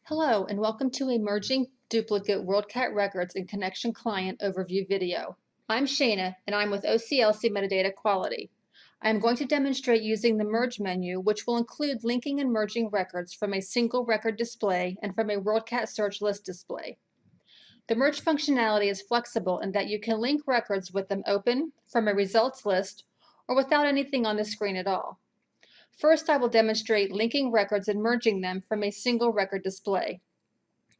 Hello, and welcome to a Merging Duplicate WorldCat Records and Connection Client Overview video. I'm Shanna, and I'm with OCLC Metadata Quality. I am going to demonstrate using the Merge menu, which will include linking and merging records from a single record display and from a WorldCat search list display. The merge functionality is flexible in that you can link records with them open from a results list or without anything on the screen at all. First, I will demonstrate linking records and merging them from a single record display.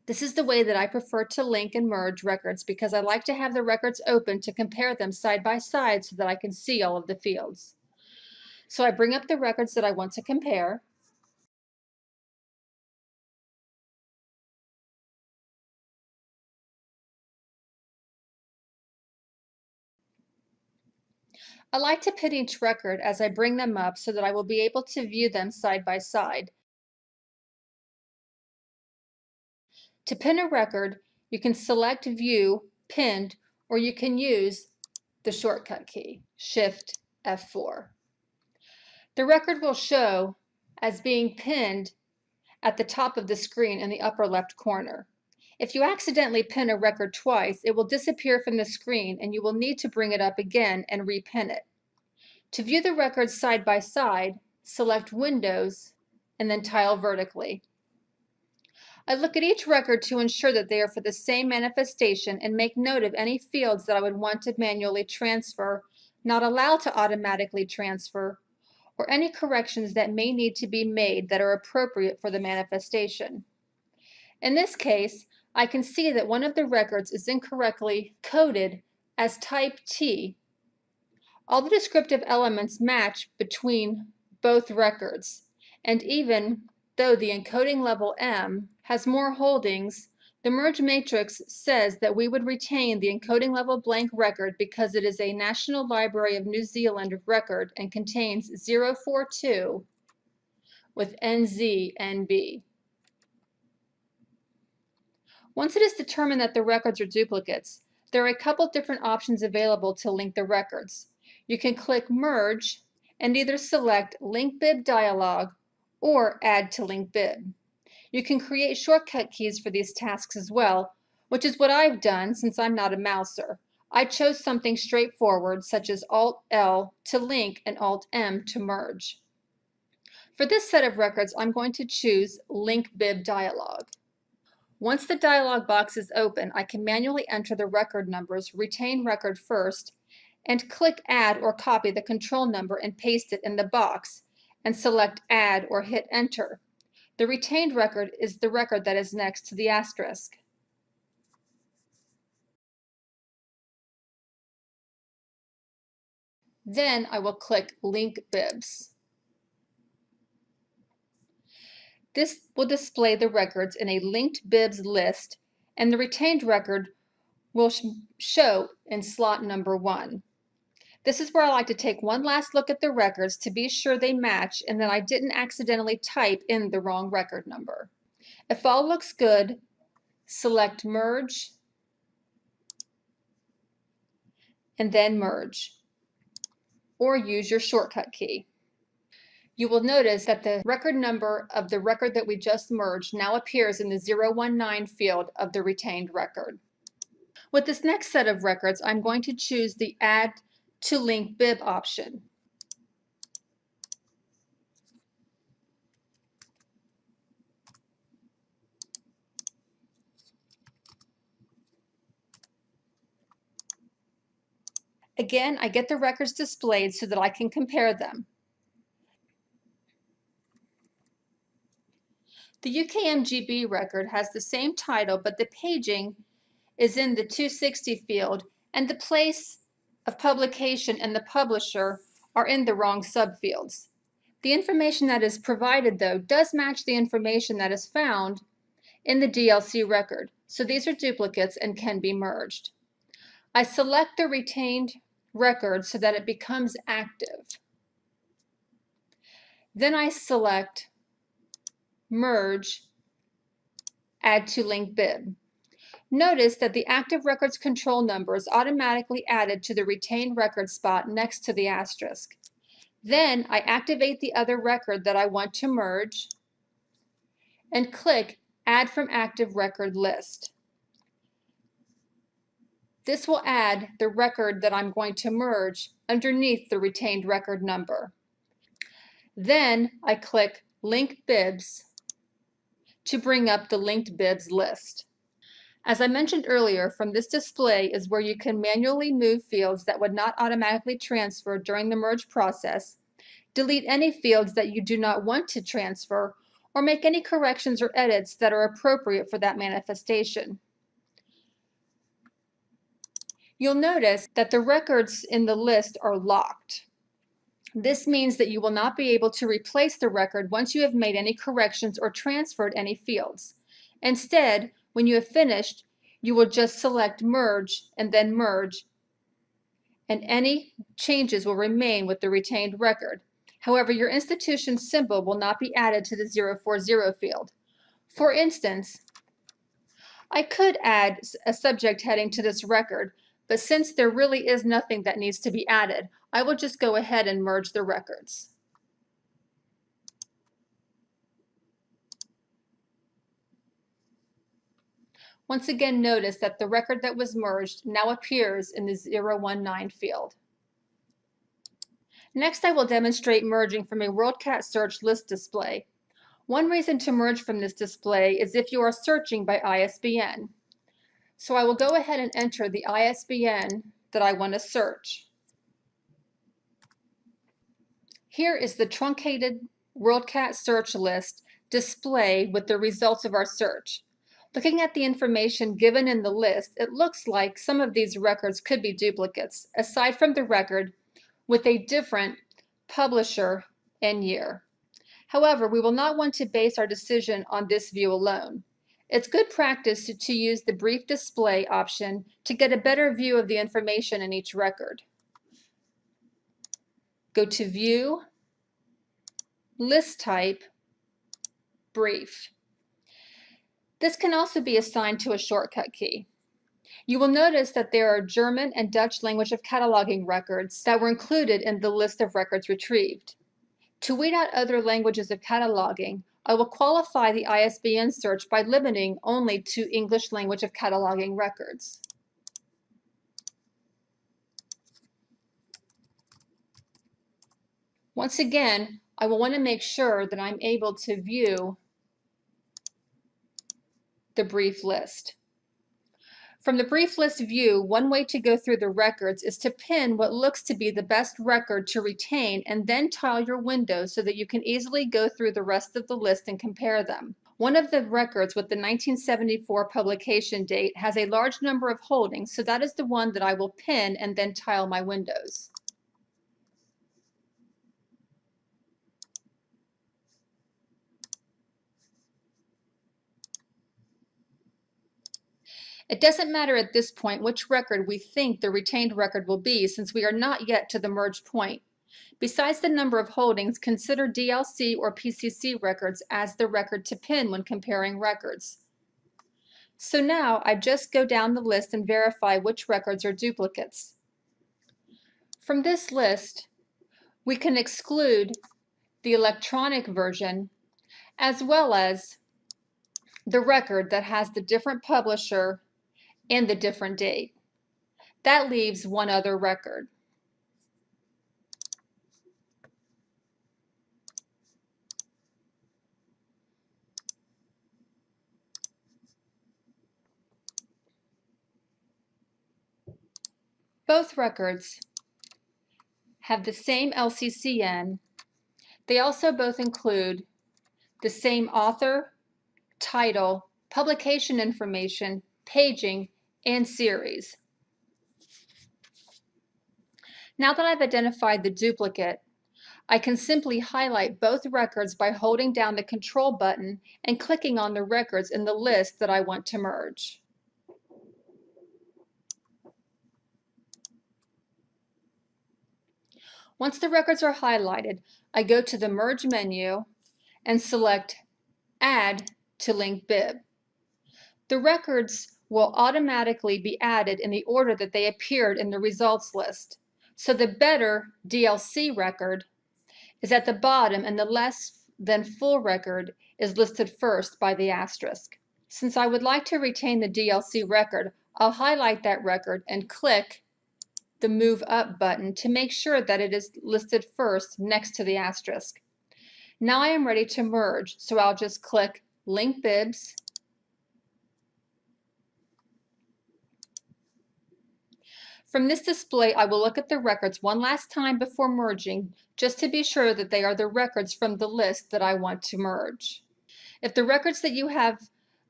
This is the way that I prefer to link and merge records because I like to have the records open to compare them side by side so that I can see all of the fields. So I bring up the records that I want to compare. I like to pin each record as I bring them up so that I will be able to view them side by side. To pin a record, you can select View, Pinned, or you can use the shortcut key, Shift F4. The record will show as being pinned at the top of the screen in the upper left corner. If you accidentally pin a record twice, it will disappear from the screen and you will need to bring it up again and repin it. To view the records side by side, select Windows and then tile vertically. I look at each record to ensure that they are for the same manifestation and make note of any fields that I would want to manually transfer, not allow to automatically transfer, or any corrections that may need to be made that are appropriate for the manifestation. In this case, I can see that one of the records is incorrectly coded as type T. All the descriptive elements match between both records, and even though the encoding level M has more holdings, the merge matrix says that we would retain the encoding level blank record because it is a National Library of New Zealand record and contains 042 with NZNB. Once it is determined that the records are duplicates, there are a couple different options available to link the records. You can click Merge and either select Link Bib dialog or Add to Link Bib. You can create shortcut keys for these tasks as well, which is what I've done since I'm not a mouser. I chose something straightforward such as Alt-L to link and Alt-M to merge. For this set of records, I'm going to choose Link Bib dialog. Once the dialog box is open, I can manually enter the record numbers, retain record first, and click Add or copy the control number and paste it in the box, and select Add or hit Enter. The retained record is the record that is next to the asterisk. Then I will click Link Bibs. This will display the records in a linked bibs list, and the retained record will show in slot number 1. This is where I like to take one last look at the records to be sure they match and that I didn't accidentally type in the wrong record number. If all looks good, select Merge and then Merge, or use your shortcut key. You will notice that the record number of the record that we just merged now appears in the 019 field of the retained record. With this next set of records, I'm going to choose the Add to Link Bib option. Again, I get the records displayed so that I can compare them. The UKMGB record has the same title, but the paging is in the 260 field, and the place of publication and the publisher are in the wrong subfields. The information that is provided, though, does match the information that is found in the DLC record, so these are duplicates and can be merged. I select the retained record so that it becomes active. Then I select Merge, Add to Link Bib. Notice that the active records control number is automatically added to the retained record spot next to the asterisk. Then I activate the other record that I want to merge and click Add from active record list. This will add the record that I'm going to merge underneath the retained record number. Then I click Link Bibs to bring up the linked bibs list. As I mentioned earlier, from this display is where you can manually move fields that would not automatically transfer during the merge process, delete any fields that you do not want to transfer, or make any corrections or edits that are appropriate for that manifestation. You'll notice that the records in the list are locked. This means that you will not be able to replace the record once you have made any corrections or transferred any fields. Instead, when you have finished, you will just select Merge and then Merge, and any changes will remain with the retained record. However, your institution symbol will not be added to the 040 field. For instance, I could add a subject heading to this record, but since there really is nothing that needs to be added, I will just go ahead and merge the records. Once again, notice that the record that was merged now appears in the 019 field. Next, I will demonstrate merging from a WorldCat search list display. One reason to merge from this display is if you are searching by ISBN. So I will go ahead and enter the ISBN that I want to search. Here is the truncated WorldCat search list display with the results of our search. Looking at the information given in the list, it looks like some of these records could be duplicates, aside from the record with a different publisher and year. However, we will not want to base our decision on this view alone. It's good practice to use the brief display option to get a better view of the information in each record. Go to View, List Type, Brief. This can also be assigned to a shortcut key. You will notice that there are German and Dutch language of cataloging records that were included in the list of records retrieved. To weed out other languages of cataloging, I will qualify the ISBN search by limiting only to English language of cataloging records. Once again, I will want to make sure that I'm able to view the brief list. From the brief list view, one way to go through the records is to pin what looks to be the best record to retain and then tile your window so that you can easily go through the rest of the list and compare them. One of the records with the 1974 publication date has a large number of holdings, so that is the one that I will pin and then tile my windows. It doesn't matter at this point which record we think the retained record will be, since we are not yet to the merge point. Besides the number of holdings, consider DLC or PCC records as the record to pin when comparing records. So now I just go down the list and verify which records are duplicates. From this list, we can exclude the electronic version as well as the record that has the different publisher and the different date. That leaves one other record. Both records have the same LCCN. They also both include the same author, title, publication information, paging, and series. Now that I've identified the duplicate, I can simply highlight both records by holding down the Control button and clicking on the records in the list that I want to merge. Once the records are highlighted, I go to the Merge menu and select Add to Link Bib. The records will automatically be added in the order that they appeared in the results list. So the better DLC record is at the bottom and the less than full record is listed first by the asterisk. Since I would like to retain the DLC record, I'll highlight that record and click the Move Up button to make sure that it is listed first next to the asterisk. Now I am ready to merge, so I'll just click Link Bibs. From this display, I will look at the records one last time before merging, just to be sure that they are the records from the list that I want to merge. If the records that you have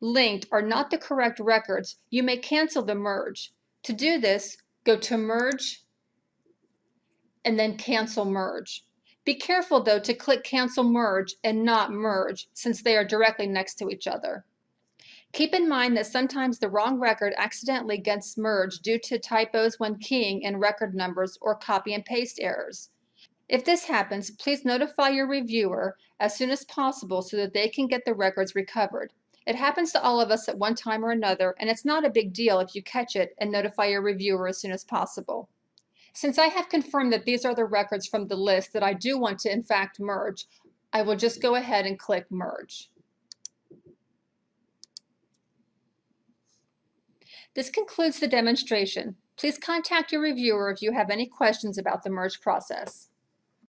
linked are not the correct records, you may cancel the merge. To do this, go to Merge and then Cancel Merge. Be careful though to click Cancel Merge and not Merge, since they are directly next to each other. Keep in mind that sometimes the wrong record accidentally gets merged due to typos when keying in record numbers or copy and paste errors. If this happens, please notify your reviewer as soon as possible so that they can get the records recovered. It happens to all of us at one time or another, and it's not a big deal if you catch it and notify your reviewer as soon as possible. Since I have confirmed that these are the records from the list that I do want to in fact merge, I will just go ahead and click Merge. This concludes the demonstration. Please contact your reviewer if you have any questions about the merge process.